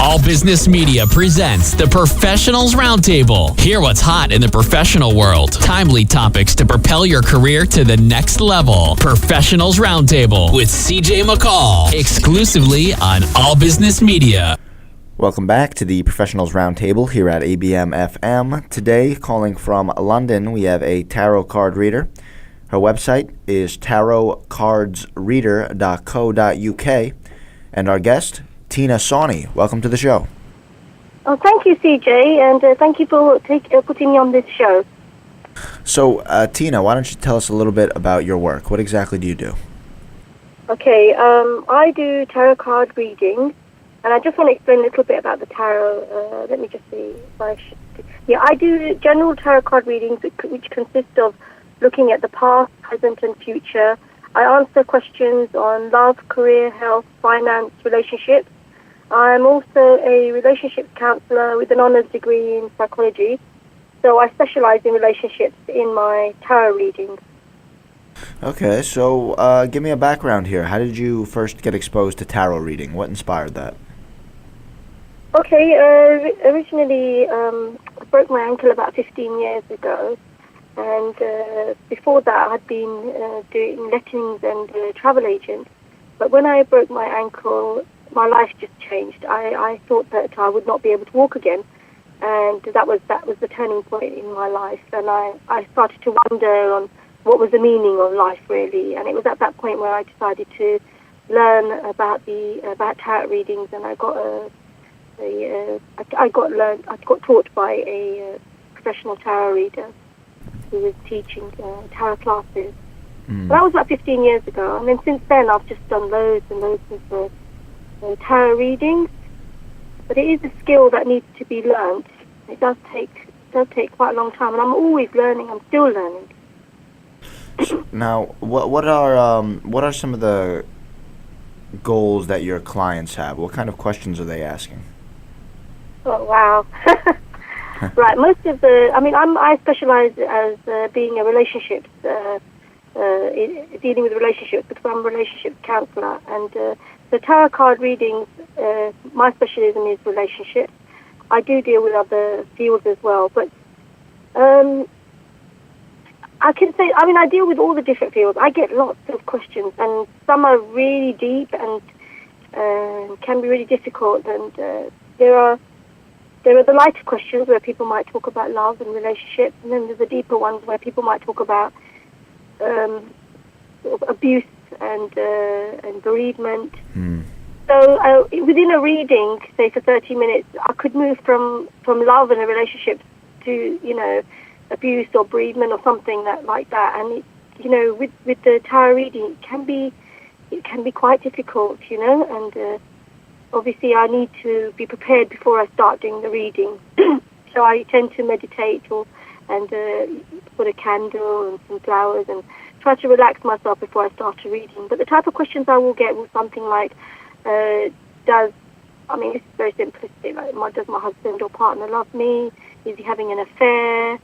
All Business Media presents the Professionals Roundtable. Hear what's hot in the professional world. Timely topics to propel your career to the next level. Professionals Roundtable with CJ McCall. Exclusively on All Business Media. Welcome back to the Professionals Roundtable here at ABM FM. Today, calling from London, we have a tarot card reader. Her website is tarotcardsreader.co.uk. And our guest, Tina Sawney. Welcome to the show. Oh, thank you, CJ, and thank you for putting me on this show. So, Tina, why don't you tell us a little bit about your work? What exactly do you do? Okay, I do tarot card reading, and I just want to explain a little bit about the tarot. Let me just see if I should. Yeah, I do general tarot card readings, which consist of looking at the past, present, and future. I answer questions on love, career, health, finance, relationships. I'm also a relationships counsellor with an honours degree in psychology, so I specialise in relationships in my tarot readings. Okay, so give me a background here. How did you first get exposed to tarot reading? What inspired that? Okay, originally I broke my ankle about 15 years ago, and before that I had been doing lettings and travel agent. But when I broke my ankle, my life just changed. I thought that I would not be able to walk again, and that was the turning point in my life. And I started to wonder on what was the meaning of life really. And it was at that point where I decided to learn about tarot readings, and I got taught by a professional tarot reader who was teaching tarot classes. That was about 15 years ago, and then since then I've just done loads and loads of tarot readings. But it is a skill that needs to be learnt. It does take quite a long time, and I'm always learning. I'm still learning. Now, what are some of the goals that your clients have? What kind of questions are they asking? Oh wow! Right, most of I specialise as being a relationships, dealing with relationships because I'm a relationships counsellor, and the tarot card readings. My specialism is relationships. I do deal with other fields as well, but I can say, I deal with all the different fields. I get lots of questions, and some are really deep and can be really difficult. And there are the lighter questions where people might talk about love and relationships, and then there's the deeper ones where people might talk about sort of abuse and bereavement. So within a reading, say for 30 minutes, I could move from love and a relationship to abuse or bereavement or something like that. And with the tarot reading, it can be quite difficult, and obviously I need to be prepared before I start doing the reading. So I tend to meditate and put a candle and some flowers and try to relax myself before I start a reading. But the type of questions I will get was something like, this is very simplistic, like, does my husband or partner love me? Is he having an affair?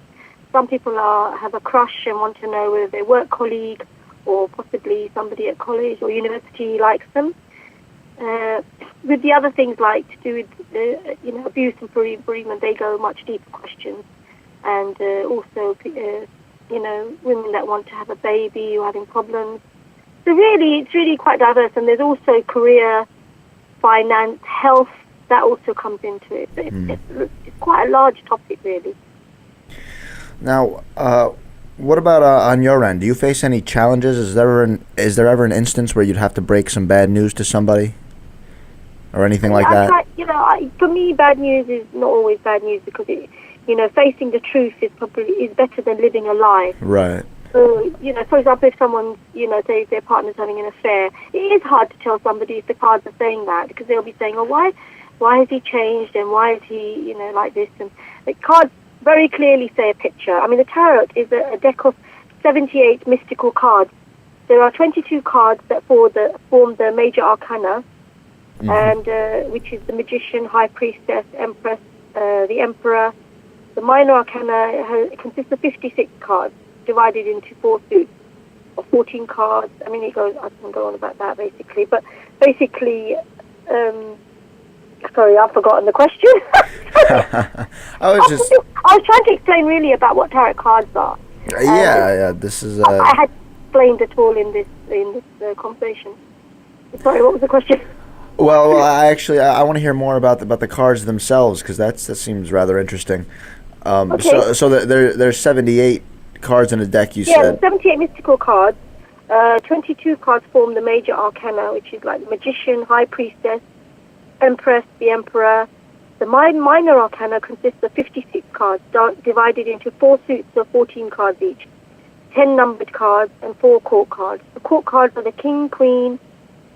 Some people have a crush and want to know whether their work colleague or possibly somebody at college or university likes them. With the other things like to do with abuse and bereavement, they go much deeper questions, and also women that want to have a baby or having problems. So really, it's really quite diverse, and there's also career, finance, health that also comes into it. So it's quite a large topic, really. Now, what about on your end? Do you face any challenges? Is there ever an instance where you'd have to break some bad news to somebody, or anything like that? For me, bad news is not always bad news because facing the truth is better than living a lie. Right. So, for example, if someone's, say if their partner's having an affair, it is hard to tell somebody if the cards are saying that, because they'll be saying, oh, why has he changed, and why is he, like this? And the cards very clearly say a picture. The tarot is a deck of 78 mystical cards. There are 22 cards that form the major arcana, and which is the Magician, High Priestess, Empress, the Emperor. The minor arcana consists of 56 cards, divided into 4 suits of 14 cards. I can go on about that basically. But basically, a sorry, I've forgotten the question. I was just I was trying to explain really about what tarot cards are. yeah. This is I had explained it all in this conversation. Sorry, what was the question? well. I want to hear more about the cards themselves because that seems rather interesting. Okay. So there's 78 cards in a deck. You Yeah, said 78 mystical cards. 22 cards form the major arcana, which is like the Magician, High Priestess, Empress, the Emperor. The minor arcana consists of 56 cards, divided into 4 suits of 14 cards each, 10 numbered cards, and 4 court cards. The court cards are the King, Queen,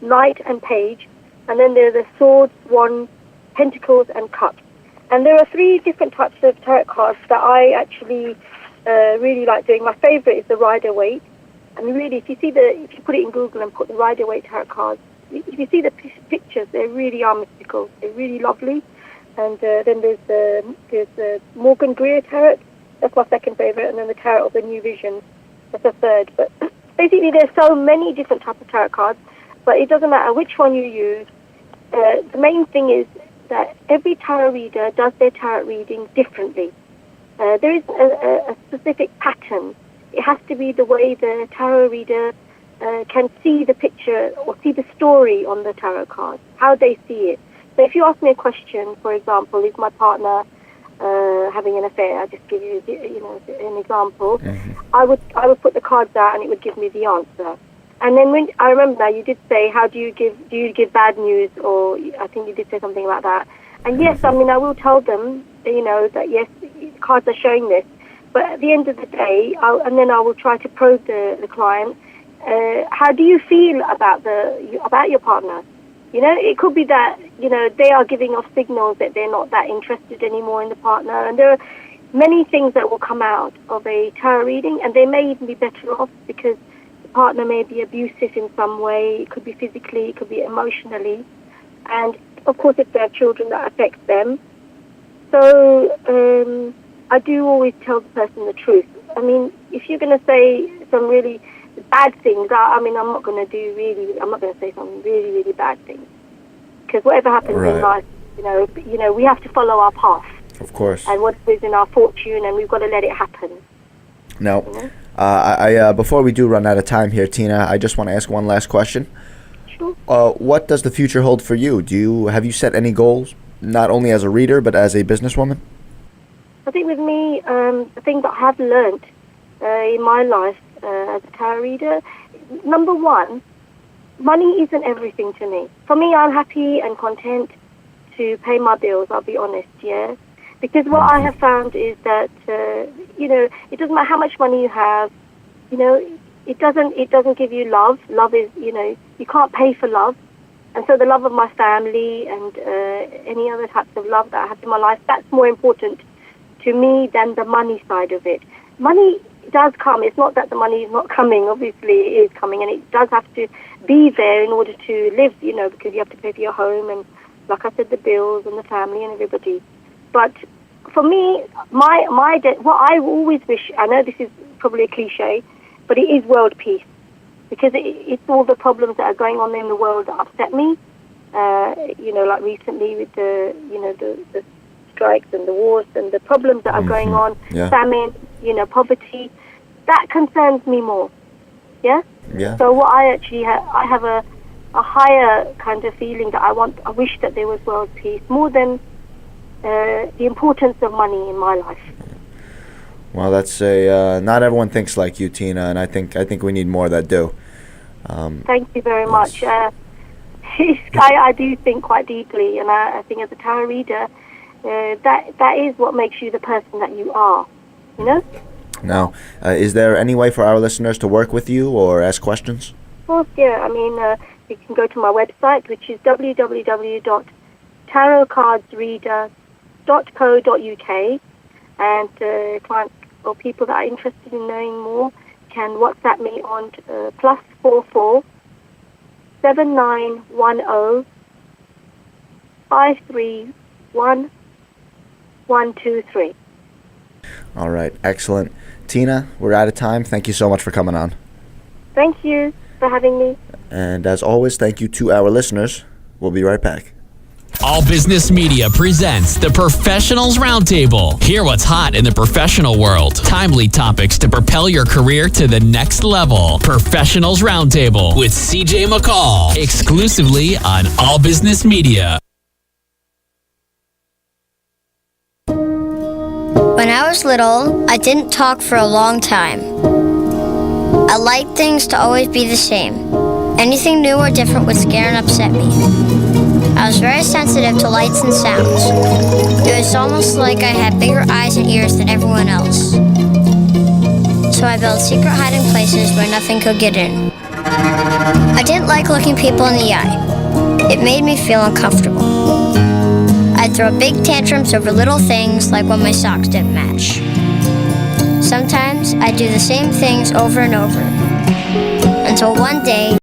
Knight, and Page, and then there are the Swords, Wands, Pentacles, and Cups. And there are 3 different types of tarot cards that I actually really like doing. My favorite is the Rider-Waite. And really, if you put it in Google and put the Rider-Waite tarot cards, if you see the pictures, they really are mystical. They're really lovely. And then there's the Morgan Greer tarot. That's my second favorite. And then the Tarot of the New Vision. That's the third. But basically, there's so many different types of tarot cards. But it doesn't matter which one you use. The main thing is that every tarot reader does their tarot reading differently. There is a specific pattern. It has to be the way the tarot reader can see the picture or see the story on the tarot card, how they see it. So if you ask me a question, for example, is my partner having an affair? I'll just give you, an example. Mhm. I would put the cards out and it would give me the answer. And then when I remember now, you did say, do you give bad news? Or I think you did say something about that. And yes, I mean, I will tell them, that yes, cards are showing this. But at the end of the day, I will try to probe the client. How do you feel about your partner? It could be that they are giving off signals that they're not that interested anymore in the partner, and there are many things that will come out of a tarot reading, and they may even be better off because the partner may be abusive in some way. It could be physically, it could be emotionally, and of course, if they have children, that affects them. So I do always tell the person the truth. I mean, if you're going to say some really bad things, I'm not going to say some really, really bad things. Because whatever happens in life, we have to follow our path. Of course. And what is in our fortune, and we've got to let it happen. Now, I before we do run out of time here, Tina, I just want to ask one last question. Sure. What does the future hold for you? Have you set any goals, not only as a reader, but as a businesswoman? I think with me, the thing that I have learnt in my life as a tarot reader, number one, money isn't everything to me. For me, I'm happy and content to pay my bills, I'll be honest, yeah? Because what I have found is that, it doesn't matter how much money you have, it doesn't give you love. Love is, you can't pay for love. And so the love of my family and any other types of love that I have in my life, that's more important to me than the money side of it. Money does come. It's not that the money is not coming. Obviously, it is coming, and it does have to be there in order to live, because you have to pay for your home and, like I said, the bills and the family and everybody. But for me, what I always wish, I know this is probably a cliche, but it is world peace, because it's all the problems that are going on in the world that upset me. Like recently with the strikes and the wars and the problems that are going on, famine, poverty, that concerns me more. Yeah? Yeah. So what I actually I have a higher kind of feeling that I wish that there was world peace more than the importance of money in my life. Well, that's not everyone thinks like you, Tina, and I think we need more that do. Thank you very much. I do think quite deeply, and I think as a tarot reader, that is what makes you the person that you are, Now, is there any way for our listeners to work with you or ask questions? Of course, yeah. I mean, you can go to my website, which is www.tarotcardsreader.co.uk, and clients or people that are interested in knowing more can WhatsApp me on +44 7910 531 123. All right, excellent. Tina, we're out of time. Thank you so much for coming on. Thank you for having me. And as always, thank you to our listeners. We'll be right back. All Business Media presents the Professionals Roundtable. Hear what's hot in the professional world. Timely topics to propel your career to the next level. Professionals Roundtable with CJ McCall. Exclusively on All Business Media. When I was little, I didn't talk for a long time. I liked things to always be the same. Anything new or different would scare and upset me. I was very sensitive to lights and sounds. It was almost like I had bigger eyes and ears than everyone else. So I built secret hiding places where nothing could get in. I didn't like looking people in the eye. It made me feel uncomfortable. I'd throw big tantrums over little things like when my socks didn't match. Sometimes I'd do the same things over and over, until one day